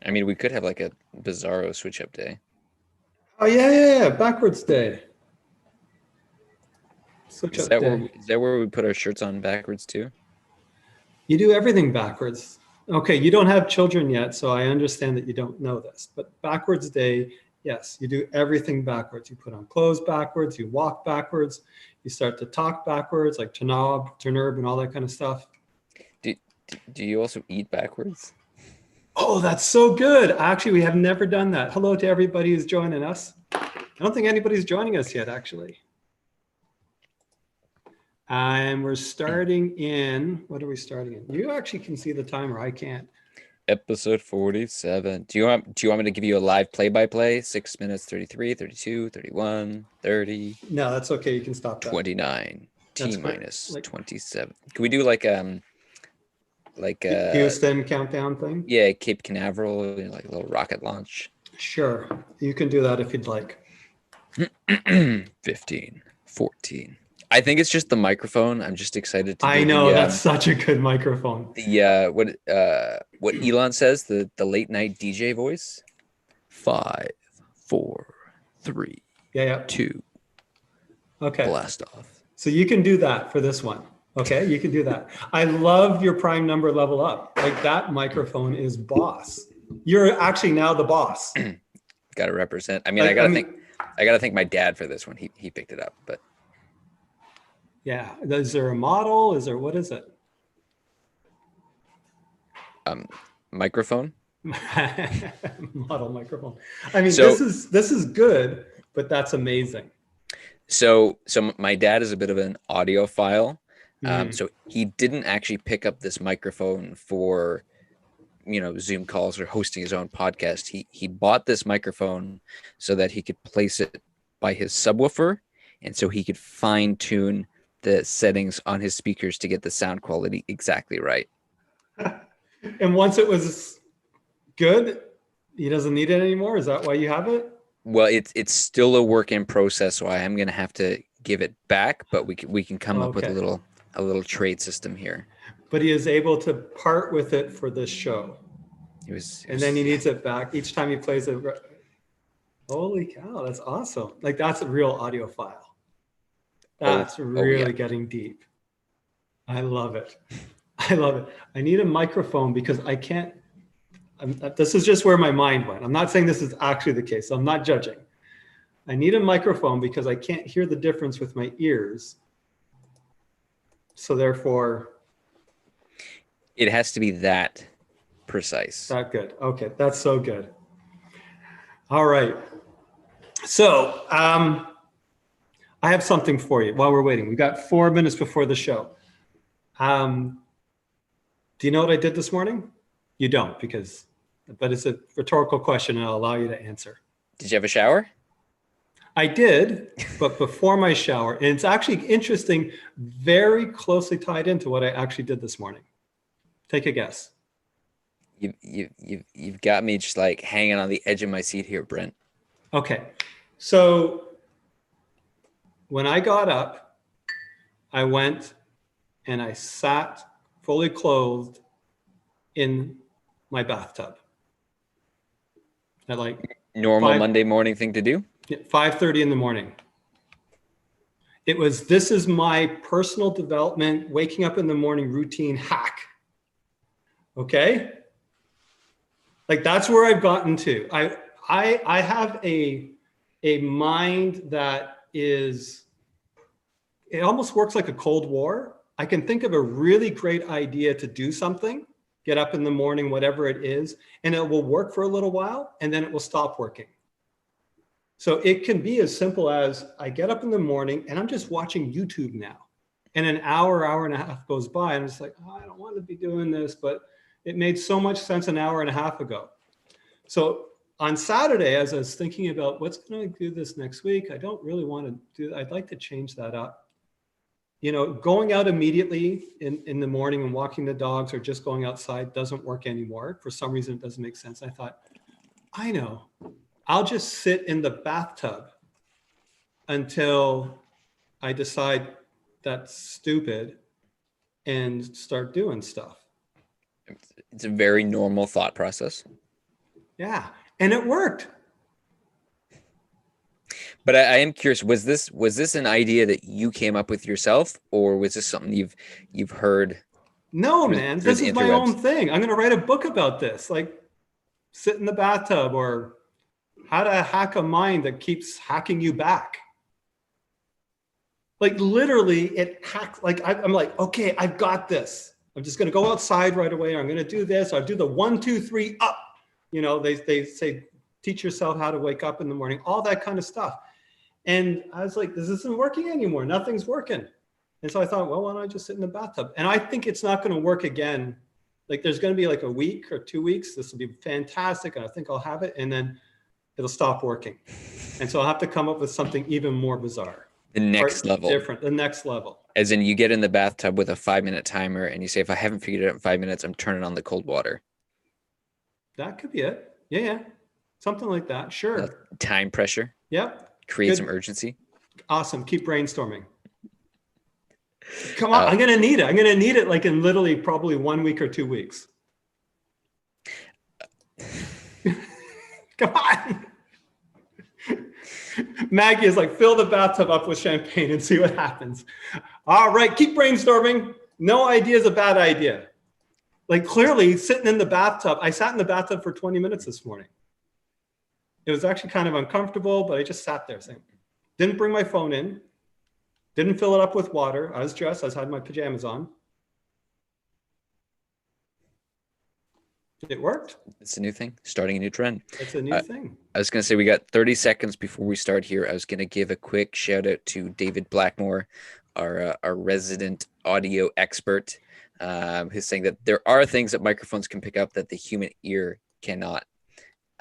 I mean, we could have like a bizarro switch up day. Oh yeah. Backwards day. Switch Is up that day. where we put our shirts on backwards too? You do everything backwards. Okay, you don't have children yet, so I understand that you don't know this. But backwards day, yes, you do everything backwards. You put on clothes backwards, you walk backwards, you start to talk backwards, like Tanab, Tanurb, and all that kind of stuff. Do do you also eat backwards? Oh, that's so good. Actually, we have never done that. Hello to everybody who's joining us. I don't think anybody's joining us yet, actually. And we're starting in, what are we starting in? You actually can see the timer. I can't. Episode 47. Do you want me to give you a live play-by-play? 6 minutes, 33, 32, 31, 30, No, that's okay. You can stop that. 29, That's T great. minus 27. Can we do like Houston countdown thing? yeah, Cape Canaveral, like a little rocket launch? Sure. You can do that if you'd like. 15, 14. I think it's just the microphone. I'm just excited to do I know that's such a good microphone. what Elon says, the late night DJ voice. 5, 4, 3, Yeah. 2. Okay. Blast off. So you can do that for this one. Okay, you can do that. I love your prime number level up. Like that microphone is boss. You're actually now the boss. Got to represent. I mean, I gotta thank my dad for this one. He picked it up, but yeah. Is there a model? What is it? Microphone. Model microphone. I mean, this is good, but that's amazing. So my dad is a bit of an audiophile. So he didn't actually pick up this microphone for, Zoom calls or hosting his own podcast. He bought this microphone so that he could place it by his subwoofer, and so he could fine tune the settings on his speakers to get the sound quality exactly right. And once it was good, he doesn't need it anymore. Is that why you have it? Well, it's still a work in process, so I am gonna have to give it back, but we can come up with a little trade system here. But he is able to part with it for this show. And then he needs it back each time he plays it. Holy cow, that's awesome. Like that's a real audiophile. That's really getting deep. I love it. I love it. I need a microphone because I can't. This is just where my mind went. I'm not saying this is actually the case. So I'm not judging. I need a microphone because I can't hear the difference with my ears. So therefore, it has to be that precise. That good. Okay, that's so good. All right. So I have something for you while we're waiting. We've got 4 minutes before the show. Do you know what I did this morning? You don't, but it's a rhetorical question and I'll allow you to answer. Did you have a shower? I did, but before my shower, and it's actually interesting, very closely tied into what I actually did this morning. Take a guess. You've got me just like hanging on the edge of my seat here, Brent. Okay, so when I got up, I went and I sat fully clothed in my bathtub. At like normal Monday morning thing to do. 5:30 in the morning. This is my personal development, waking up in the morning routine hack. Okay? Like that's where I've gotten to. I have a mind that is, it almost works like a Cold War. I can think of a really great idea to do something, get up in the morning, whatever it is, and it will work for a little while and then it will stop working. So it can be as simple as I get up in the morning and I'm just watching YouTube now. And an hour and a half goes by and it's like, oh, I don't want to be doing this, but it made so much sense an hour and a half ago. So on Saturday, as I was thinking about what's going to do this next week, I don't really want to do that. I'd like to change that up. Going out immediately in the morning and walking the dogs or just going outside doesn't work anymore. For some reason, it doesn't make sense. I thought, I know. I'll just sit in the bathtub until I decide that's stupid and start doing stuff. It's a very normal thought process. Yeah. And it worked. But I am curious, was this an idea that you came up with yourself, or was this something you've heard? No, man, through this the is my own interwebs? thing. I'm going to write a book about this. Like, sit in the bathtub, or how to hack a mind that keeps hacking you back. Like, literally, it hacks. Like, I'm like, okay, I've got this. I'm just going to go outside right away. I'm going to do this. I'll do the 1, 2, 3 up. You know, they say, teach yourself how to wake up in the morning, all that kind of stuff. And I was like, this isn't working anymore. Nothing's working. And so I thought, well, why don't I just sit in the bathtub? And I think it's not going to work again. Like, there's going to be like a week or 2 weeks. This will be fantastic. And I think I'll have it. And then it'll stop working. And so I'll have to come up with something even more bizarre. The next level. Different. The next level. As in, you get in the bathtub with a 5-minute timer and you say, if I haven't figured it out in 5 minutes, I'm turning on the cold water. That could be it. Yeah. Something like that. Sure. Time pressure. Yep. Create some urgency. Awesome. Keep brainstorming. Come on. I'm going to need it. I'm going to need it like in literally probably 1 week or 2 weeks. Come on. Maggie is like, fill the bathtub up with champagne and see what happens. All right. Keep brainstorming. No idea is a bad idea. Like, clearly sitting in the bathtub. I sat in the bathtub for 20 minutes this morning. It was actually kind of uncomfortable, but I just sat there saying, didn't bring my phone in, didn't fill it up with water. I was dressed, I had my pajamas on. It worked. It's a new thing, starting a new trend. It's a new thing. I was going to say, we got 30 seconds before we start here. I was going to give a quick shout out to David Blackmore, our resident audio expert, who's saying that there are things that microphones can pick up that the human ear cannot.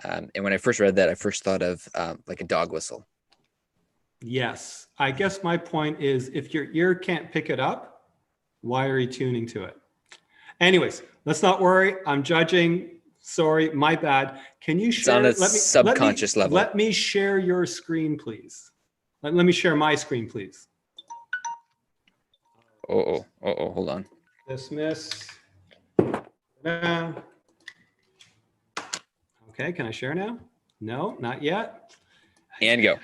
And when I first read that, I first thought of like a dog whistle. Yes. I guess my point is, if your ear can't pick it up, why are you tuning to it? Anyways, let's not worry. I'm judging. Sorry, my bad. Can you share? It's on a subconscious level. Let me share your screen, please. Let me share my screen, please. Hold on. Dismiss. Okay, can I share now? No, not yet. And go.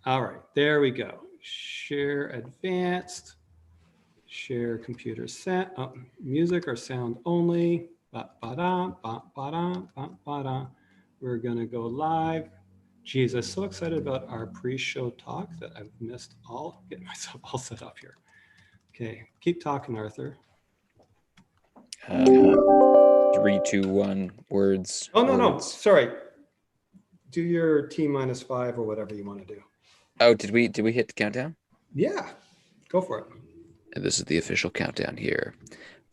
All right, there we go. Share advanced. Share computer set. Oh, music or sound only. Ba-ba-da, ba-ba-da, ba-ba-da. We're gonna go live. Geez, I'm so excited about our pre-show talk that I've missed all. Get myself all set up here. Okay, keep talking, Arthur. 3, 2, 1 words. Oh, no. Sorry. Do your T-5 or whatever you want to do. Oh, did we hit the countdown? Yeah, go for it. And this is the official countdown here.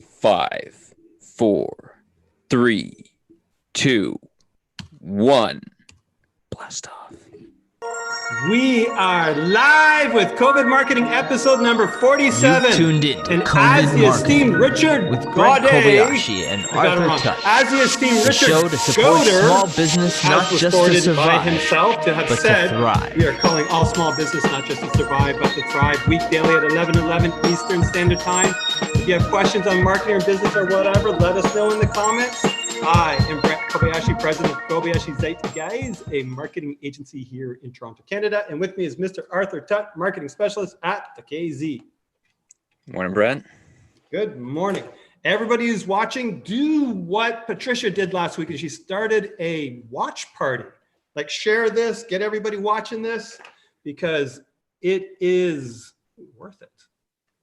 5, 4, 3, 2, 1. Blast off. We are live with COVID Marketing episode number 47. You tuned in to and COVID as the esteemed Richard with Brent Kobayashi and Arthur Tutt. As the esteemed The Richard show to support small business, not has just to reported by survive, himself to have but to said, thrive. we are calling all small business not just to survive, but to thrive. Week daily at 11:11 Eastern Standard Time. If you have questions on marketing or business or whatever, let us know in the comments. I am Brent Kobayashi, president of Kobayashi Zeitguys, a marketing agency here in Toronto, Canada. And with me is Mr. Arthur Tutt, marketing specialist at the KZ. Morning, Brent. Good morning. Everybody who's watching, do what Patricia did last week. She started a watch party. Like, share this, get everybody watching this, because it is worth it.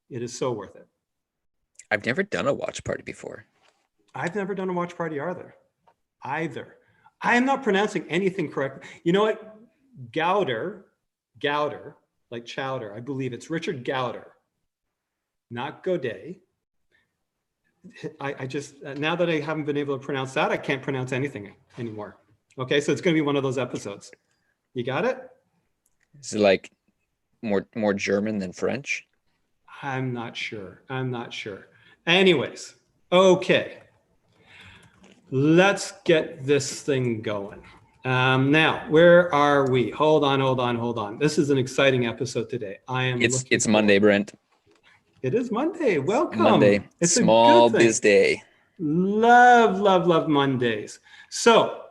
It is so worth it. I've never done a watch party before. I've never done a watch party either. I am not pronouncing anything correct. You know what? Gowder, like chowder. I believe it's Richard Gowder, not Godet. I just, now that I haven't been able to pronounce that, I can't pronounce anything anymore. Okay, so it's going to be one of those episodes. You got it? Is it like more German than French? I'm not sure. Anyways, okay. Let's get this thing going. Now, where are we? Hold on. This is an exciting episode today. It's Monday, Brent. It is Monday. Welcome. Monday. It's small biz day. Love Mondays. So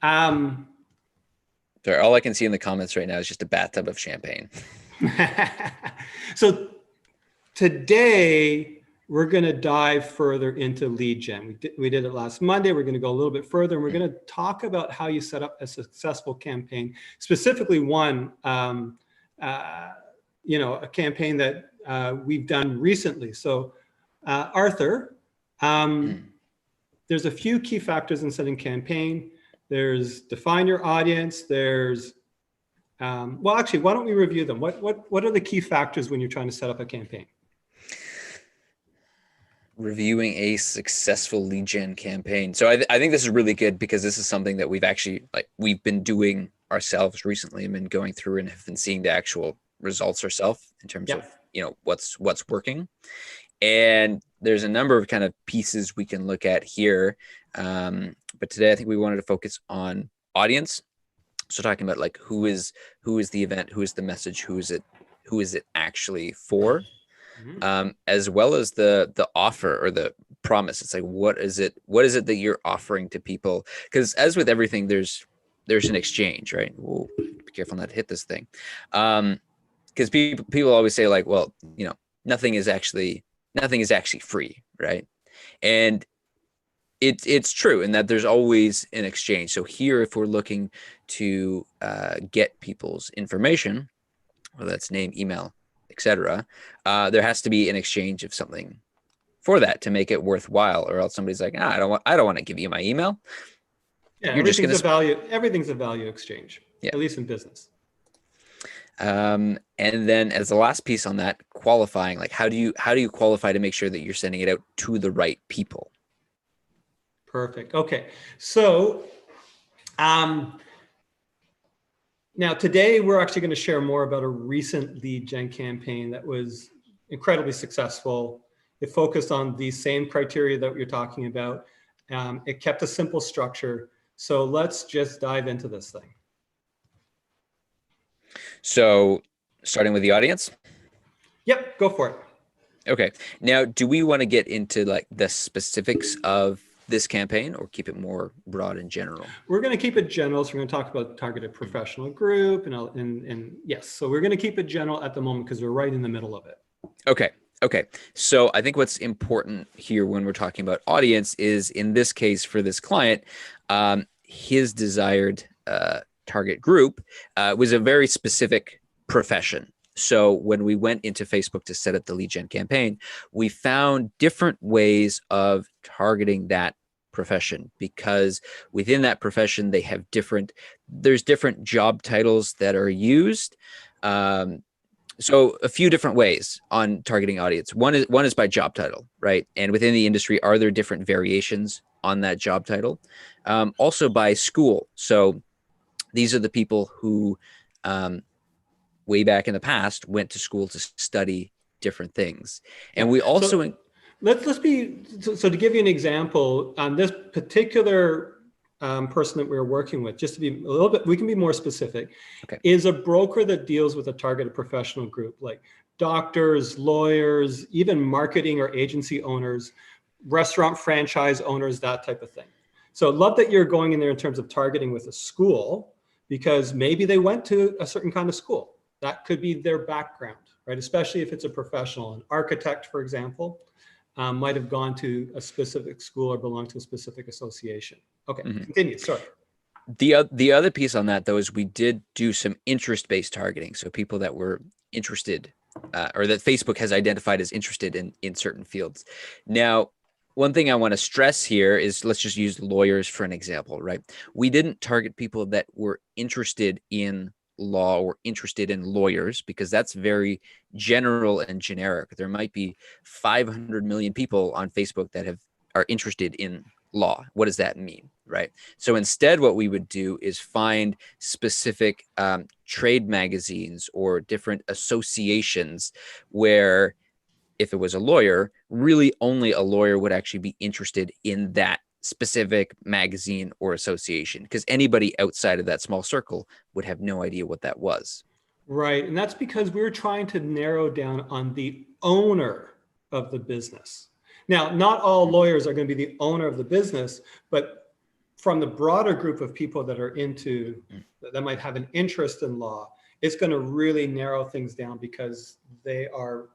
Sorry, all I can see in the comments right now is just a bathtub of champagne. So today we're going to dive further into lead gen. We did it last Monday. We're going to go a little bit further, and we're going to talk about how you set up a successful campaign, specifically one, a campaign that we've done recently. So Arthur, there's a few key factors in setting campaign. There's define your audience. There's, well, actually, why don't we review them? What are the key factors when you're trying to set up a campaign? Reviewing a successful lead gen campaign. So I think this is really good because this is something that we've been doing ourselves recently and been going through and have been seeing the actual results ourselves in terms of, what's working. And there's a number of kind of pieces we can look at here. But today I think we wanted to focus on audience. So talking about like who is the event, who is the message, who is it actually for, as well as the offer or the promise. It's like what is it that you're offering to people? Because as with everything, there's an exchange, right? Whoa, be careful not to hit this thing. Because people always say like, well, nothing is actually free, right? And it's true in that there's always an exchange. So here, if we're looking to get people's information, whether that's name, email, etc., there has to be an exchange of something for that to make it worthwhile, or else somebody's like, I don't want to give you my email. Yeah, everything's a value exchange, at least in business. And then as the last piece on that, qualifying, like how do you qualify to make sure that you're sending it out to the right people? Perfect. Okay. So now today we're actually going to share more about a recent lead gen campaign that was incredibly successful. It focused on these same criteria that we're talking about. It kept a simple structure. So let's just dive into this thing. So starting with the audience? Yep, go for it. Okay. Now, do we want to get into like the specifics of this campaign or keep it more broad and general? We're going to keep it general. So we're going to talk about targeted professional group and yes. So we're going to keep it general at the moment because we're right in the middle of it. Okay. So I think what's important here when we're talking about audience is, in this case for this client, his desired target group was a very specific profession. So when we went into Facebook to set up the lead gen campaign, we found different ways of targeting that profession, because within that profession, they have there's different job titles that are used. So a few different ways on targeting audience. One is by job title, right? And within the industry, are there different variations on that job title? Also by school. So these are the people who way back in the past went to school to study different things. And we also let's be so to give you an example, this particular person that we're working with, just to be a little bit, we can be more specific, is a broker that deals with a targeted professional group like doctors, lawyers, even marketing or agency owners, restaurant franchise owners, that type of thing. So I love that you're going in there in terms of targeting with a school, because maybe they went to a certain kind of school. That could be their background, right? Especially if it's a professional. An architect, for example, might have gone to a specific school or belonged to a specific association. Okay, Continue, sorry. The other piece on that, though, is we did do some interest-based targeting. So people that were interested or that Facebook has identified as interested in certain fields. Now, one thing I want to stress here is, let's just use lawyers for an example, right? We didn't target people that were interested in law or interested in lawyers, because that's very general and generic. There might be 500 million people on Facebook that are interested in law. What does that mean, right? So instead, what we would do is find specific trade magazines or different associations where, if it was a lawyer, really only a lawyer would actually be interested in that specific magazine or association, because anybody outside of that small circle would have no idea what that was. Right. And that's because we're trying to narrow down on the owner of the business. Now, not all lawyers are going to be the owner of the business, but from the broader group of people that are into, that might have an interest in law, it's going to really narrow things down because they are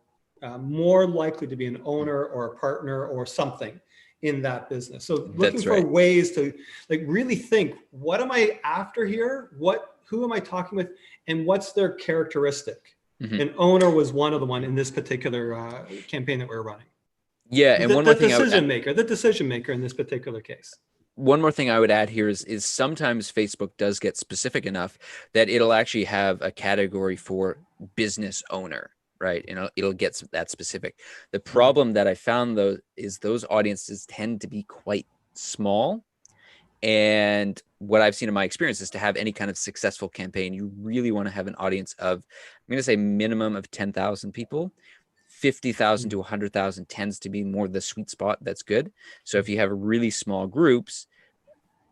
more likely to be an owner or a partner or something in that business. So looking for ways to like really think, what am I after here? Who am I talking with? And what's their characteristic? An owner was one of the one in this particular campaign that we're running. Yeah. And the decision maker in this particular case. One more thing I would add here is sometimes Facebook does get specific enough that it'll actually have a category for business owner, right? And it'll get that specific. The problem that I found though is those audiences tend to be quite small. And what I've seen in my experience is to have any kind of successful campaign, you really want to have an audience of, I'm going to say minimum of 10,000 people. 50,000 to 100,000 tends to be more the sweet spot. That's good. So if you have really small groups,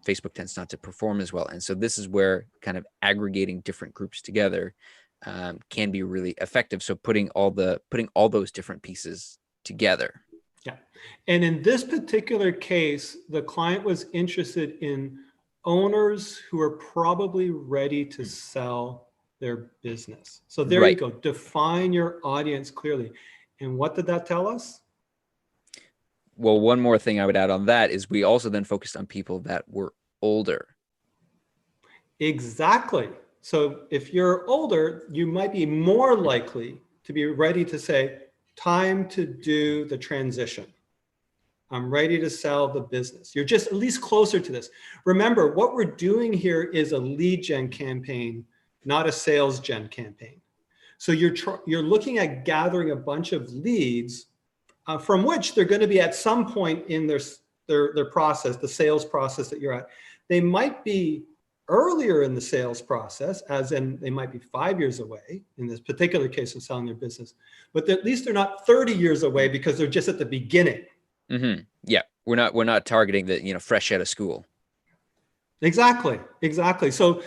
Facebook tends not to perform as well. And so this is where kind of aggregating different groups together can be really effective. So putting all those different pieces together. Yeah. And in this particular case, the client was interested in owners who are probably ready to sell their business. So there you go. Define your audience clearly. And what did that tell us? Well, one more thing I would add on that is we also then focused on people that were older. Exactly. So if you're older, you might be more likely to be ready to say, time to do the transition. I'm ready to sell the business. You're just at least closer to this. Remember, what we're doing here is a lead gen campaign, not a sales gen campaign. So you're looking at gathering a bunch of leads from which they're going to be at some point in their process, the sales process that you're at. They might be earlier in the sales process, as in they might be 5 years away in this particular case of selling their business, but at least they're not 30 years away because they're just at the beginning. Yeah, we're not targeting the fresh out of school. Exactly. So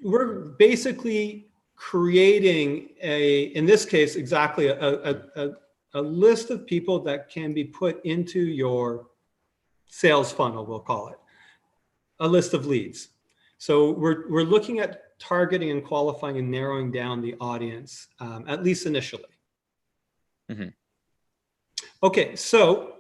we're basically creating in this case, exactly a list of people that can be put into your sales funnel, we'll call it, a list of leads. So we're looking at targeting and qualifying and narrowing down the audience, at least initially. Okay, so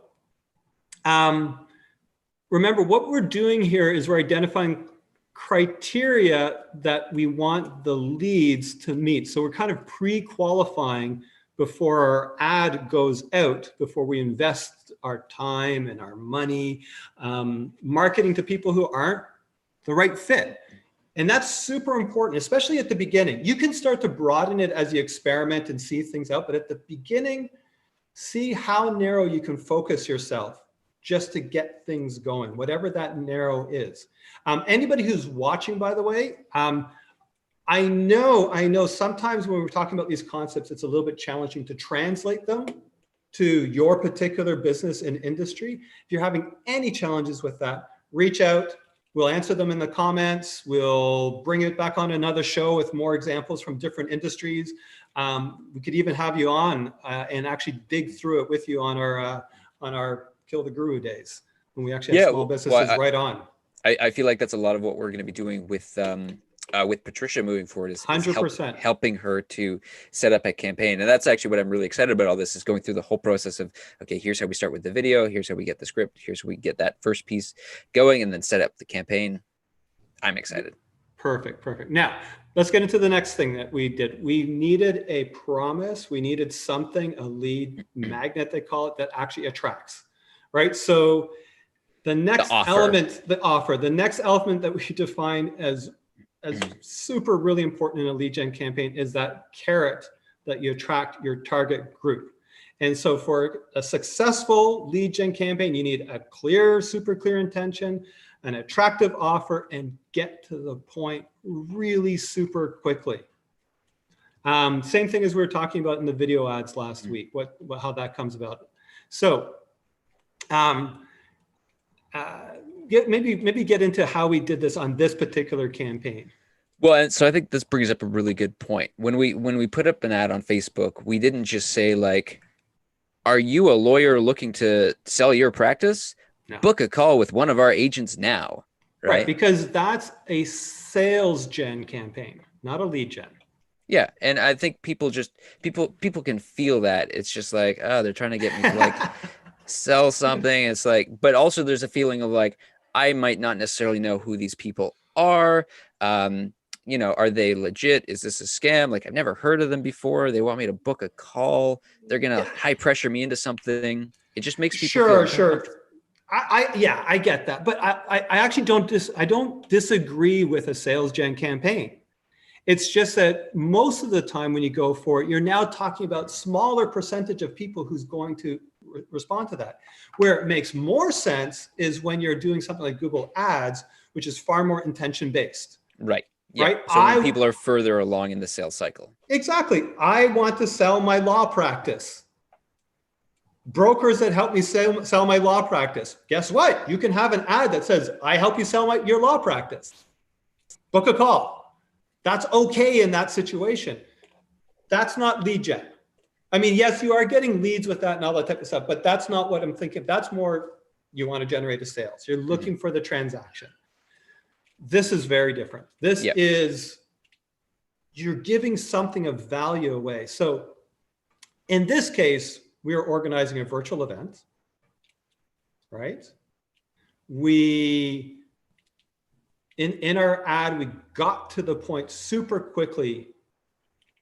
remember what we're doing here is we're identifying criteria that we want the leads to meet. So we're kind of pre-qualifying before our ad goes out, before we invest our time and our money, marketing to people who aren't the right fit. And that's super important, especially at the beginning. You can start to broaden it as you experiment and see things out, but at the beginning, see how narrow you can focus yourself just to get things going, whatever that narrow is. Anybody who's watching, by the way, I know sometimes when we're talking about these concepts, it's a little bit challenging to translate them to your particular business and industry. If you're having any challenges with that, reach out. We'll answer them in the comments. We'll bring it back on another show with more examples from different industries. We could even have you on and actually dig through it with you on our Kill the Guru days when we actually have small businesses right on. I feel like that's a lot of what we're going to be doing with Patricia moving forward is 100% helping her to set up a campaign. And that's actually what I'm really excited about all this is going through the whole process of, okay, here's how we start with the video. Here's how we get the script. Here's how we get that first piece going and then set up the campaign. I'm excited. Perfect. Now let's get into the next thing that we did. We needed a promise. We needed something, a lead magnet, they call it, that actually attracts, right? So the next element, the next element that we define as super really important in a lead gen campaign is that carrot that you attract your target group. And so for a successful lead gen campaign, you need a clear, super clear intention, an attractive offer, and get to the point really super quickly. Same thing as we were talking about in the video ads last week, how that comes about. So maybe get into how we did this on this particular campaign. Well, and so I think this brings up a really good point. When we put up an ad on Facebook, we didn't just say like, are you a lawyer looking to sell your practice? No. Book a call with one of our agents now, Right, because that's a sales gen campaign, not a lead gen. Yeah, and I think people can feel that. It's just like, oh, they're trying to get me to like sell something. It's like, but also there's a feeling of like, I might not necessarily know who these people are. Are they legit? Is this a scam? Like, I've never heard of them before. They want me to book a call. They're gonna high pressure me into something. It just makes people feel uncomfortable. I get that, but I actually don't disagree with a sales gen campaign. It's just that most of the time when you go for it, you're now talking about smaller percentage of people who's going to respond to that. Where it makes more sense is when you're doing something like Google Ads, which is far more intention based. Right. Yeah. Right. So when people are further along in the sales cycle. Exactly. I want to sell my law practice. Brokers that help me sell my law practice. Guess what? You can have an ad that says, I help you sell your law practice. Book a call. That's okay in that situation. That's not lead gen. I mean, yes, you are getting leads with that and all that type of stuff, but that's not what I'm thinking. That's more, you want to generate a sales. You're looking for the transaction. This is very different. This is, you're giving something of value away. So in this case, we are organizing a virtual event, right? In our ad, we got to the point super quickly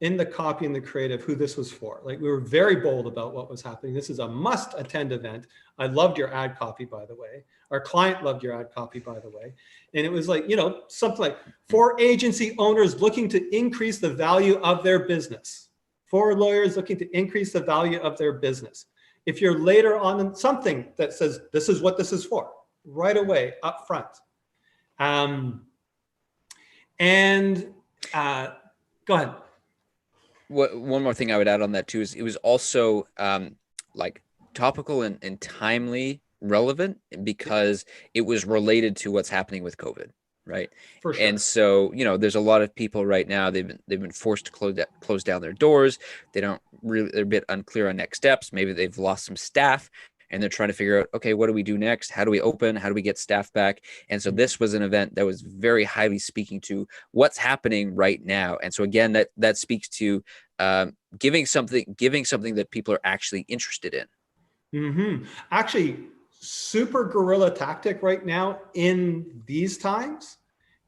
in the copy and the creative who this was for. Like, we were very bold about what was happening. This is a must attend event. I loved your ad copy, by the way. Our client loved your ad copy, by the way. And it was like, something like, for agency owners looking to increase the value of their business. For lawyers looking to increase the value of their business. If you're later on something that says, this is what this is for, right away, up front. Go ahead. One more thing I would add on that too is it was also like topical and timely relevant because it was related to what's happening with COVID, right? For sure. And so, there's a lot of people right now, they've been forced to close down their doors. They're a bit unclear on next steps. Maybe they've lost some staff. And they're trying to figure out, okay, what do we do next? How do we open? How do we get staff back? And so this was an event that was very highly speaking to what's happening right now. And so again, that speaks to giving something that people are actually interested in. Mm-hmm. Actually, super guerrilla tactic right now in these times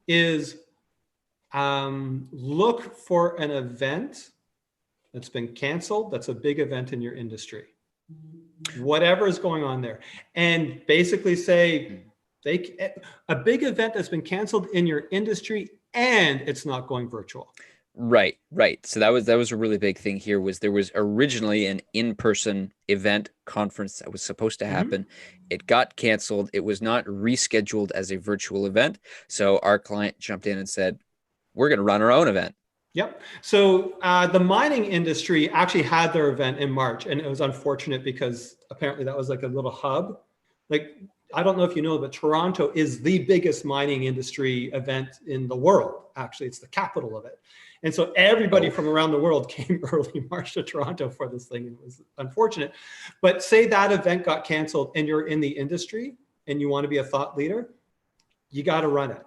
is look for an event that's been canceled. That's a big event in your industry. Whatever is going on there, and basically say a big event that's been canceled in your industry and it's not going virtual. Right. So that was a really big thing here. There was originally an in-person event conference that was supposed to happen. It got canceled. It was not rescheduled as a virtual event. So our client jumped in and said, we're going to run our own event. Yep. So the mining industry actually had their event in March, and it was unfortunate because apparently that was like a little hub. Like, I don't know if you know, but Toronto is the biggest mining industry event in the world. Actually, it's the capital of it. And so everybody from around the world came early March to Toronto for this thing. It was unfortunate. But say that event got canceled and you're in the industry and you want to be a thought leader, you got to run it.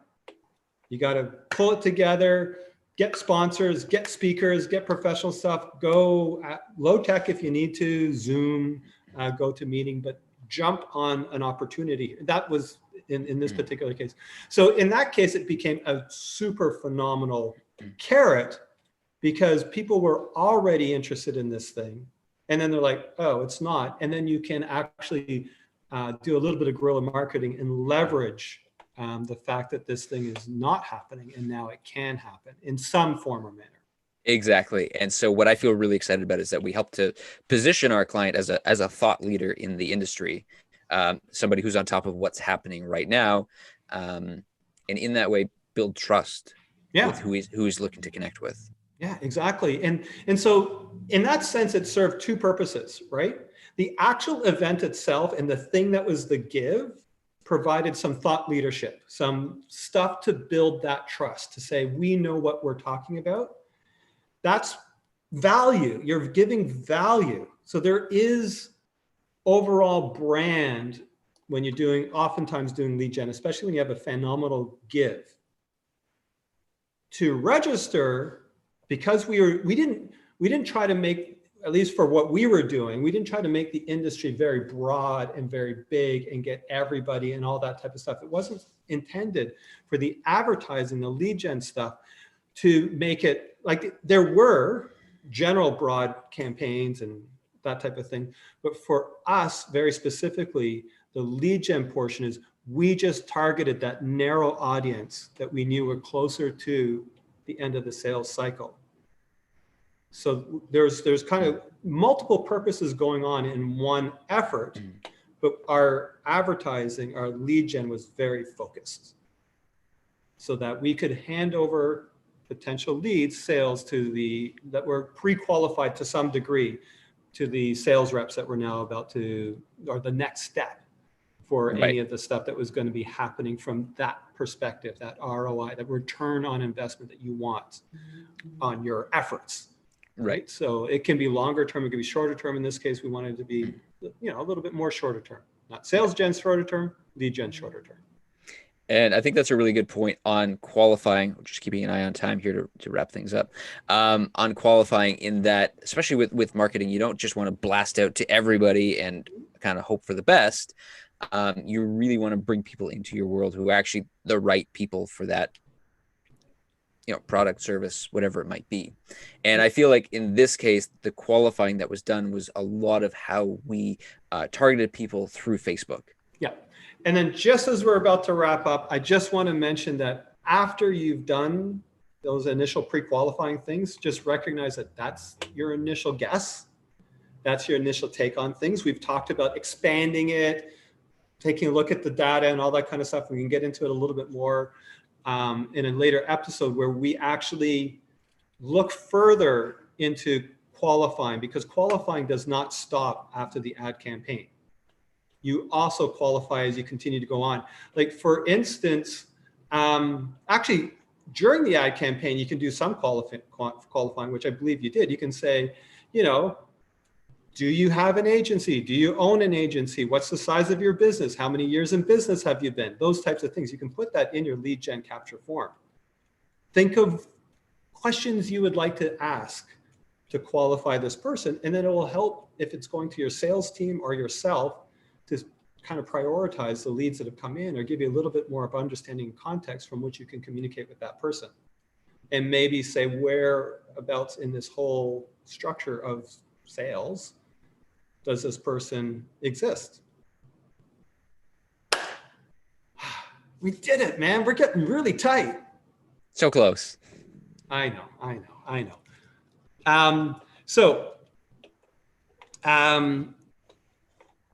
You got to pull it together. Get sponsors, get speakers, get professional stuff, go low tech if you need to, Zoom, go to meeting, but jump on an opportunity. That was in this particular case. So in that case, it became a super phenomenal carrot because people were already interested in this thing. And then they're like, oh, it's not. And then you can actually do a little bit of guerrilla marketing and leverage the fact that this thing is not happening and now it can happen in some form or manner. Exactly. And so what I feel really excited about is that we help to position our client as a thought leader in the industry, somebody who's on top of what's happening right now. And in that way, build trust with who he's looking to connect with. Yeah, exactly. And so in that sense, it served two purposes, right? The actual event itself and the thing that was the give provided some thought leadership, some stuff to build that trust, to say, we know what we're talking about. That's value. You're giving value. So there is overall brand when you're oftentimes doing lead gen, especially when you have a phenomenal give, to register, because we didn't try to make, at least for what we were doing, we didn't try to make the industry very broad and very big and get everybody and all that type of stuff. It wasn't intended for the advertising, the lead gen stuff, to make it like there were general broad campaigns and that type of thing. But for us, very specifically, the lead gen portion is we just targeted that narrow audience that we knew were closer to the end of the sales cycle. So there's kind of multiple purposes going on in one effort, but our advertising, our lead gen was very focused so that we could hand over potential leads, sales that were pre-qualified to some degree to the sales reps that were now about to, or the next step for any of the stuff that was going to be happening from that perspective, that ROI, that return on investment that you want on your efforts. Right. So it can be longer term, it can be shorter term. In this case, we wanted it to be, a little bit more shorter term, not sales gen shorter term, lead gen shorter term. And I think that's a really good point on qualifying. Just keeping an eye on time here to wrap things up. On qualifying, in that, especially with marketing, you don't just want to blast out to everybody and kind of hope for the best. You really want to bring people into your world who are actually the right people for that, product, service, whatever it might be. And I feel like in this case, the qualifying that was done was a lot of how we targeted people through Facebook. Yeah. And then just as we're about to wrap up, I just want to mention that after you've done those initial pre-qualifying things, just recognize that that's your initial guess. That's your initial take on things. We've talked about expanding it, taking a look at the data and all that kind of stuff. We can get into it a little bit more in a later episode where we actually look further into qualifying, because qualifying does not stop after the ad campaign. You also qualify as you continue to go on. Like for instance, actually during the ad campaign, you can do some qualifying, which I believe you did. You can say, do you have an agency? Do you own an agency? What's the size of your business? How many years in business have you been? Those types of things. You can put that in your lead gen capture form. Think of questions you would like to ask to qualify this person, and then it will help if it's going to your sales team or yourself to kind of prioritize the leads that have come in, or give you a little bit more of understanding and context from which you can communicate with that person. And maybe say whereabouts in this whole structure of sales does this person exist? We did it, man. We're getting really tight. So close. I know.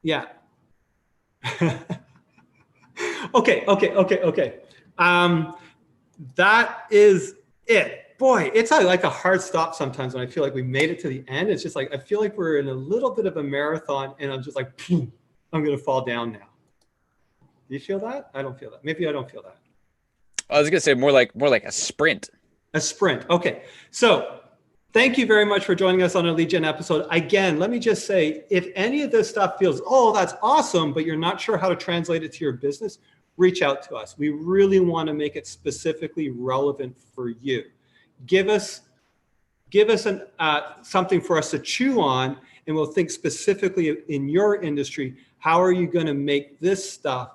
Yeah. Okay. That is it. Boy, it's like a hard stop sometimes when I feel like we made it to the end. It's just like, I feel like we're in a little bit of a marathon and I'm just like, I'm going to fall down now. Do you feel that? I don't feel that. Maybe I don't feel that. I was going to say more like a sprint. A sprint. Okay. So thank you very much for joining us on a lead gen episode. Again, let me just say, if any of this stuff feels, that's awesome, but you're not sure how to translate it to your business, reach out to us. We really want to make it specifically relevant for you. Give us something for us to chew on, and we'll think specifically in your industry, how are you going to make this stuff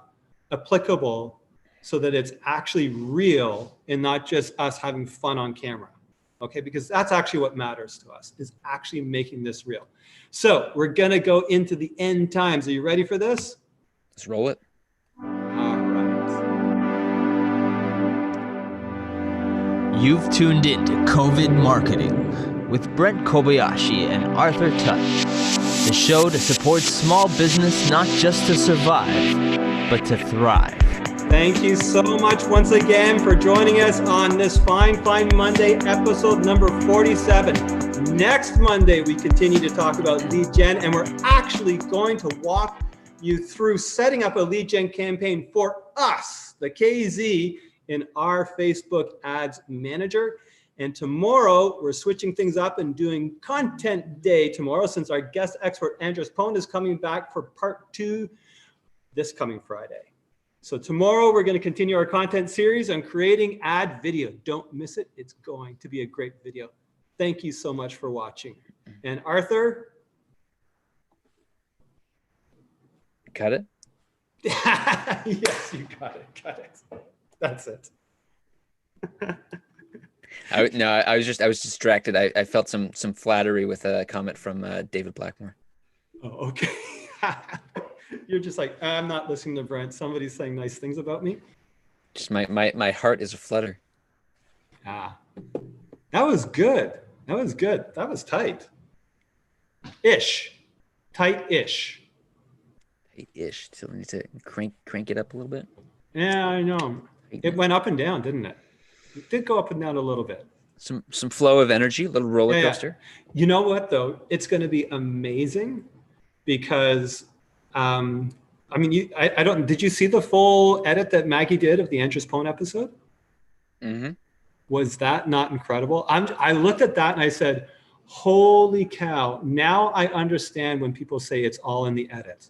applicable so that it's actually real and not just us having fun on camera. Okay, because that's actually what matters to us, is actually making this real. So we're going to go into the end times. Are you ready for this? Let's roll it. You've tuned in to COVID Marketing with Brent Kobayashi and Arthur Tutt, the show to support small business not just to survive, but to thrive. Thank you so much once again for joining us on this Fine Monday, episode number 47. Next Monday, we continue to talk about lead gen, and we're actually going to walk you through setting up a lead gen campaign for us, the KZ, in our Facebook Ads Manager. And tomorrow, we're switching things up and doing Content Day tomorrow, since our guest expert, Andres Pone, is coming back for part 2 this coming Friday. So tomorrow we're going to continue our content series on creating ad video. Don't miss it. It's going to be a great video. Thank you so much for watching. And Arthur? Cut it? Yes, you got it. Got it. That's it. I was distracted. I felt some flattery with a comment from David Blackmore. Oh, okay. You're just like, I'm not listening to Brent. Somebody's saying nice things about me. Just my heart is aflutter. That was good. That was good. That was tight. Ish. Tight-ish. Tight-ish. Still need to crank it up a little bit. Yeah, I know. It went up and down, didn't it? It did go up and down a little bit. Some flow of energy, a little roller coaster. Yeah. You know what, though? It's going to be amazing because, I mean, I don't. Did you see the full edit that Maggie did of the Andrews Pone episode? Mm-hmm. Was that not incredible? I looked at that and I said, holy cow. Now I understand when people say it's all in the edit.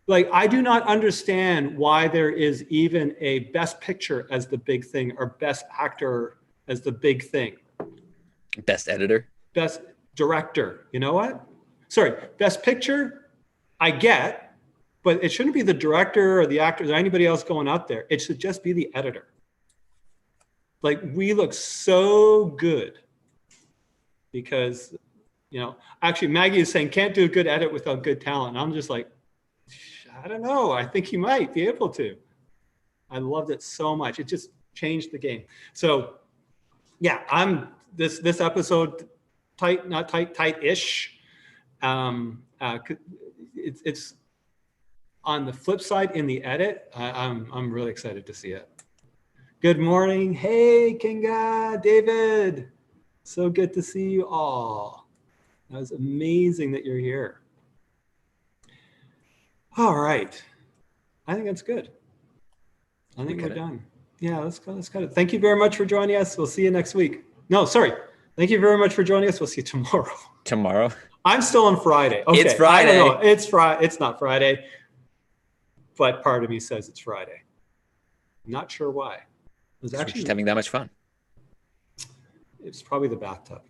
Like, I do not understand why there is even a best picture as the big thing or best actor as the big thing. Best editor. Best director. You know what? Sorry, best picture, I get, but it shouldn't be the director or the actors or anybody else going out there. It should just be the editor. Like, we look so good because, actually Maggie is saying can't do a good edit without good talent. And I'm just like, I don't know. I think he might be able to. I loved it so much. It just changed the game. So yeah, this episode tight, not tight, tight-ish. It's on the flip side in the edit. I'm really excited to see it. Good morning. Hey, Kinga, David. So good to see you all. That was amazing that you're here. All right. I think that's good. I think we're done. Yeah, let's go. Let's cut it. Thank you very much for joining us. We'll see you next week. No, sorry. Thank you very much for joining us. We'll see you tomorrow. Tomorrow? I'm still on Friday. Okay. It's Friday. I don't know. It's Friday. It's not Friday. But part of me says it's Friday. I'm not sure why. We're just having that much fun. It's probably the bathtub.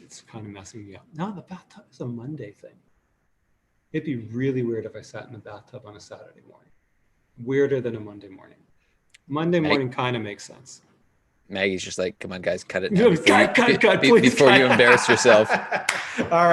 It's kind of messing me up. No, the bathtub is a Monday thing. It'd be really weird if I sat in the bathtub on a Saturday morning. Weirder than a Monday morning. Monday morning kind of makes sense. Maggie's just like, come on, guys, cut it now Cut, please before you embarrass yourself. All right.